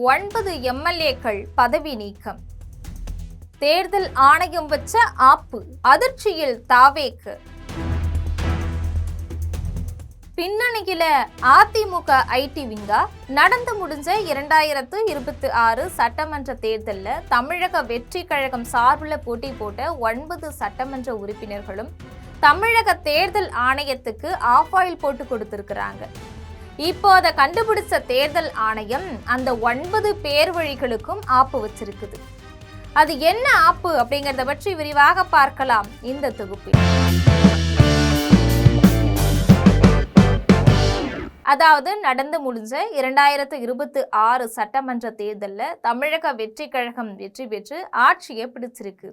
9 எம்எல்ஏக்கள் பதவி நீக்கம். தேர்தல் ஆணையம் வச்ச ஆப்பு, அதிர்ச்சியில் தாவேக்கு. பின்னணியில அதிமுக ஐடி விங்கா? நடந்து முடிஞ்ச 2026 சட்டமன்ற தேர்தலில் தமிழக வெற்றி கழகம் சார்பில் போட்டி போட்ட 9 சட்டமன்ற உறுப்பினர்களும் தமிழக தேர்தல் ஆணையத்துக்கு ஆஃப் ஆயில் போட்டு கொடுத்திருக்கிறாங்க. இப்போ அதை கண்டுபிடிச்ச தேர்தல் ஆணையம் அந்த 9 பேர் வழிகளுக்கும் ஆப்பு வச்சிருக்குது. அது என்ன ஆப்பு அப்படிங்கறத பற்றி விரிவாக பார்க்கலாம் இந்த தொகுப்பில். அதாவது நடந்து முடிஞ்ச 2026 சட்டமன்ற தேர்தலில் தமிழக வெற்றி கழகம் வெற்றி பெற்று ஆட்சியை பிடிச்சிருக்கு.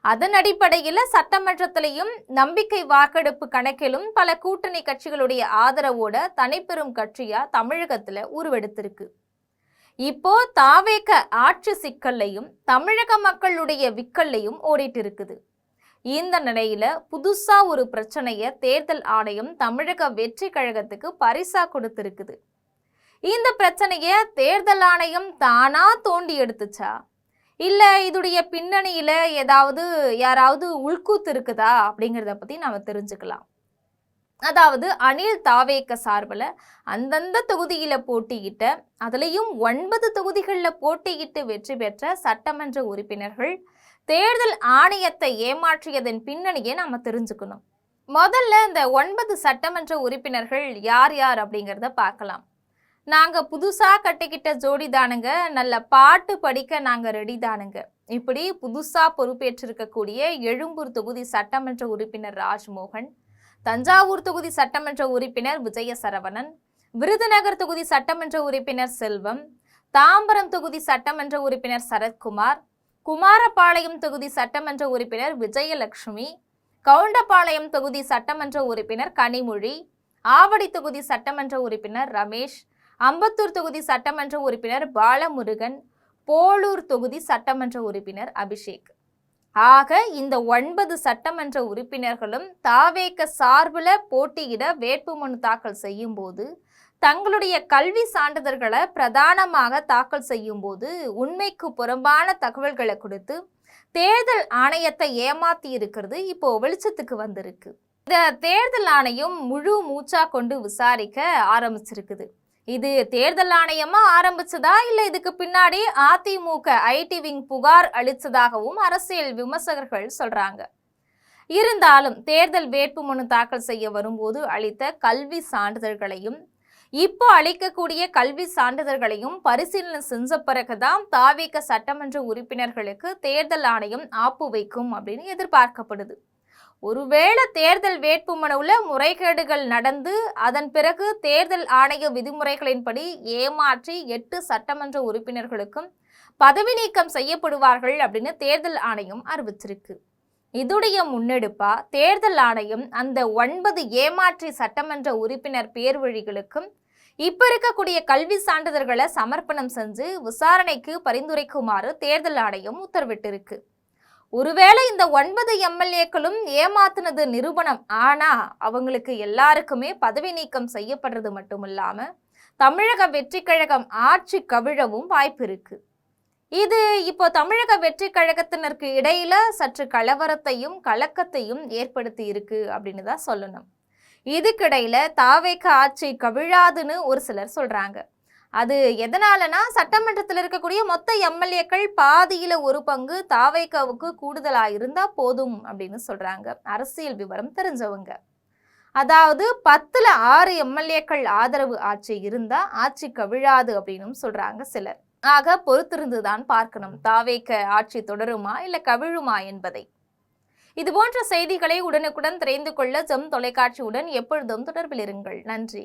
அதன் அடிப்படையில் சட்டமன்றத்திலையும் நம்பிக்கை வாக்கெடுப்பு கணக்கிலும் பல கூட்டணி கட்சிகளுடைய ஆதரவோட தனிப்பெரும் கட்சியா தமிழகத்துல உருவெடுத்திருக்கு. இப்போ தாவேக ஆட்சி சிக்கல்லையும் தமிழக மக்களுடைய விக்கல்லையும் ஓடிட்டு இருக்குது. இந்த நிலையில புதுசா ஒரு பிரச்சனைய தேர்தல் ஆணையம் தமிழக வெற்றி கழகத்துக்கு பரிசா கொடுத்திருக்குது. இந்த பிரச்சனைய தேர்தல் ஆணையம் தானா தோண்டி எடுத்துச்சா, இல்ல இதுடைய பின்னணியில யாராவது உள்கூத்து இருக்குதா அப்படிங்கிறத பத்தி நாம தெரிஞ்சுக்கலாம். அதாவது அணில் தாவேக்க சார்பில் அந்தந்த தொகுதியில போட்டியிட்ட, அதுலயும் 9 தொகுதிகளில் போட்டியிட்டு வெற்றி பெற்ற சட்டமன்ற உறுப்பினர்கள் தேர்தல் ஆணையத்தை ஏமாற்றியதன் பின்னணியை நாம தெரிஞ்சுக்கணும். முதல்ல இந்த 9 சட்டமன்ற உறுப்பினர்கள் யார் யார் அப்படிங்கிறத பார்க்கலாம். நாங்க புதுசா கட்டிக்கிட்ட ஜோடி தானுங்க, நல்ல பாட்டு படிக்க நாங்க ரெடி தானுங்க. இப்படி புதுசா பொறுப்பேற்றிருக்கக்கூடிய எழும்பூர் தொகுதி சட்டமன்ற உறுப்பினர் ராஜ்மோகன், தஞ்சாவூர் தொகுதி சட்டமன்ற உறுப்பினர் விஜய சரவணன், விருதுநகர் தொகுதி சட்டமன்ற உறுப்பினர் செல்வம், தாம்பரம் தொகுதி சட்டமன்ற உறுப்பினர் சரத்குமார், குமாரபாளையம் தொகுதி சட்டமன்ற உறுப்பினர் விஜயலட்சுமி, கவுண்டபாளையம் தொகுதி சட்டமன்ற உறுப்பினர் கனிமொழி, ஆவடி தொகுதி சட்டமன்ற உறுப்பினர் ரமேஷ், அம்பத்தூர் தொகுதி சட்டமன்ற உறுப்பினர் பாலமுருகன், போலூர் தொகுதி சட்டமன்ற உறுப்பினர் அபிஷேக். ஆக இந்த 9 சட்டமன்ற உறுப்பினர்களும் தாவேக சார்பில் போட்டியிட வேட்புமனு தாக்கல் செய்யும் போது தங்களுடைய கல்வி சான்றிதழ்களை பிரதானமாக தாக்கல் செய்யும் போது உண்மைக்கு புறம்பான தகவல்களை கொடுத்து தேர்தல் ஆணையத்தை ஏமாத்தி இருக்கிறது இப்போ வெளிச்சத்துக்கு வந்திருக்கு. இந்த தேர்தல் ஆணையம் முழு மூச்சா கொண்டு விசாரிக்க ஆரம்பிச்சிருக்குது. இது தேர்தல் ஆணையமா ஆரம்பிச்சதா, இல்ல இதுக்கு பின்னாடி அதிமுக ஐடி விங் புகார் அளித்ததாகவும் அரசியல் விமர்சகர்கள் சொல்றாங்க. இருந்தாலும் தேர்தல் வேட்புமனு தாக்கல் செய்ய வரும்போது அளித்த கல்வி சான்றிதழ்களையும் இப்போ அளிக்கக்கூடிய கல்வி சான்றிதழ்களையும் பரிசீலனை செஞ்ச பிறகுதான் தாவேக சட்டமன்ற உறுப்பினர்களுக்கு தேர்தல் ஆணையம் ஆப்பு வைக்கும் அப்படின்னு எதிர்பார்க்கப்படுது. ஒருவேளை தேர்தல் வேட்புமனுவில் முறைகேடுகள் நடந்து அதன் பிறகு தேர்தல் ஆணைய விதிமுறைகளின்படி ஏமாற்றி 8 சட்டமன்ற உறுப்பினர்களுக்கும் பதவி நீக்கம் செய்யப்படுவார்கள் அப்படின்னு தேர்தல் ஆணையம் அறிவிச்சிருக்கு. இதுடைய முன்னெடுப்பா தேர்தல் ஆணையம் அந்த 9 ஏமாற்றி சட்டமன்ற உறுப்பினர் பேர் வழிகளுக்கும் இப்ப இருக்கக்கூடிய கல்வி சான்றிதழ்களை சமர்ப்பணம் செஞ்சு விசாரணைக்கு பரிந்துரைக்குமாறு தேர்தல் ஆணையம் உத்தரவிட்டிருக்கு. ஒருவேளை இந்த 9 எம்எல்ஏக்களும் ஏமாத்தினது நிரூபணம் ஆனா அவங்களுக்கு எல்லாருக்குமே பதவி நீக்கம் செய்யப்படுறது மட்டுமில்லாம தமிழக வெற்றி கழகம் ஆட்சி கவிழவும் வாய்ப்பு இருக்கு. இது இப்போ தமிழக வெற்றி கழகத்தினருக்கு இடையில சற்று கலவரத்தையும் கலக்கத்தையும் ஏற்படுத்தி இருக்கு அப்படின்னு தான் சொல்லணும். இதுக்கிடையில தாவேக ஆட்சி கவிழாதுன்னு ஒரு சிலர் சொல்றாங்க. அது எதனாலனா சட்டமன்றத்தில் இருக்கக்கூடிய மொத்த எம்எல்ஏக்கள் பாதியில ஒரு பங்கு தாவேகாவுக்கு கூடுதலா இருந்தா போதும் அப்படின்னு சொல்றாங்க அரசியல் விவரம் தெரிஞ்சவங்க. அதாவது 10ல் 6 எம்எல்ஏக்கள் ஆதரவு ஆட்சி இருந்தா ஆட்சி கவிழாது அப்படின்னு சொல்றாங்க சிலர். ஆக பொறுத்திருந்துதான் பார்க்கணும் தாவேக ஆட்சி தொடருமா இல்ல கவிழுமா என்பதை. இது போன்ற செய்திகளை உடனுக்குடன் தெரிந்து கொள்ள ஜெம் தொலைக்காட்சியுடன் எப்பொழுதும் தொடர்பில் இருங்கள். நன்றி.